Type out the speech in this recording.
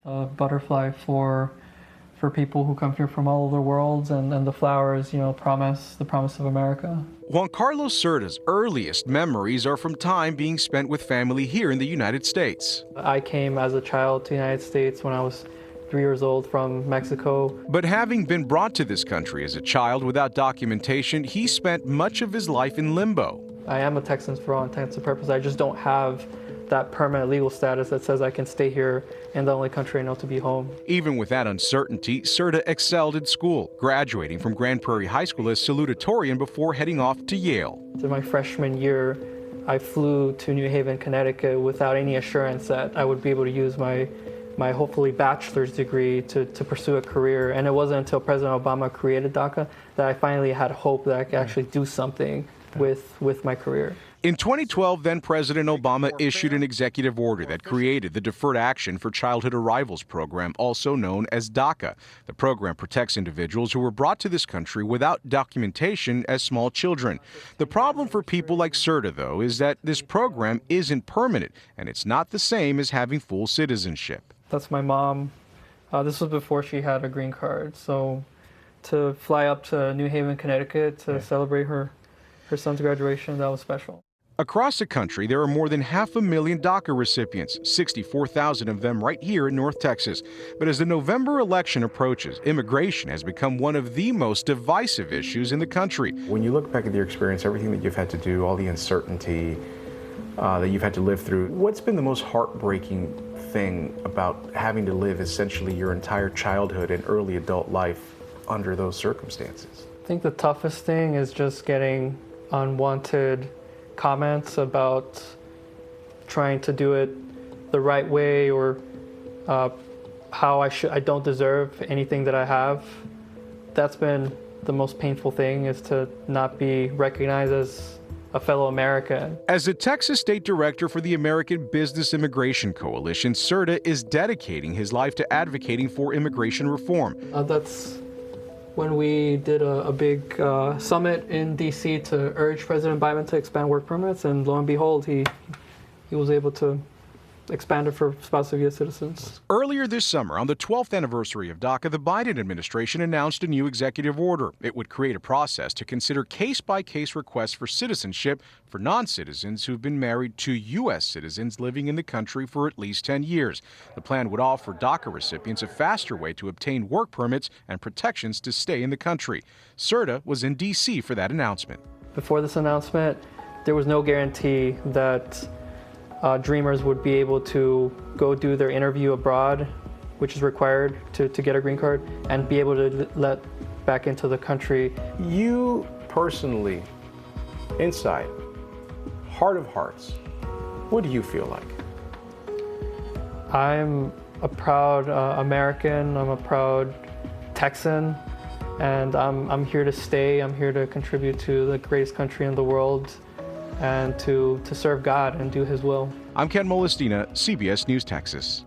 A butterfly for people who come here from all over the world, and the flowers, the promise of America. Juan Carlos Cerda's earliest memories are from time being spent with family here in the United States. I came as a child to the United States when I was 3 years old from Mexico. But having been brought to this country as a child without documentation, he spent much of his life in limbo. I am a Texan for all intents and purposes. I just don't have that permanent legal status that says I can stay here in the only country I know to be home. Even with that uncertainty, Cerda excelled at school, graduating from Grand Prairie High School as salutatorian before heading off to Yale. In my freshman year, I flew to New Haven, Connecticut without any assurance that I would be able to use my hopefully bachelor's degree to pursue a career. And it wasn't until President Obama created DACA that I finally had hope that I could actually do something with my career. In 2012, then President Obama issued an executive order that created the Deferred Action for Childhood Arrivals program, also known as DACA. The program protects individuals who were brought to this country without documentation as small children. The problem for people like Cerda, though, is that this program isn't permanent, and it's not the same as having full citizenship. That's my mom. This was before she had a green card. So to fly up to New Haven, Connecticut to celebrate her son's graduation, that was special. Across the country, there are more than 500,000 DACA recipients, 64,000 of them right here in North Texas. But as the November election approaches, immigration has become one of the most divisive issues in the country. When you look back at your experience, everything that you've had to do, all the uncertainty that you've had to live through, what's been the most heartbreaking thing about having to live essentially your entire childhood and early adult life under those circumstances? I think the toughest thing is just getting unwanted comments about trying to do it the right way, or how I don't deserve anything that I have. That's been the most painful thing, is to not be recognized as a fellow American. As the Texas State Director for the American Business Immigration Coalition, Cerda is dedicating his life to advocating for immigration reform. That's when we did a big summit in D.C. to urge President Biden to expand work permits, and lo and behold, he was able to expand it for spouse of U.S. citizens. Earlier this summer, on the 12th anniversary of DACA, the Biden administration announced a new executive order. It would create a process to consider case-by-case requests for citizenship for non-citizens who've been married to U.S. citizens living in the country for at least 10 years. The plan would offer DACA recipients a faster way to obtain work permits and protections to stay in the country. Cerda was in D.C. for that announcement. Before this announcement, there was no guarantee that dreamers would be able to go do their interview abroad, which is required to get a green card, and be able to let back into the country. You personally, inside, heart of hearts, what do you feel like? I'm a proud American, I'm a proud Texan, and I'm here to stay. I'm here to contribute to the greatest country in the world, and to serve God and do His will. I'm Ken Molestina, CBS News, Texas.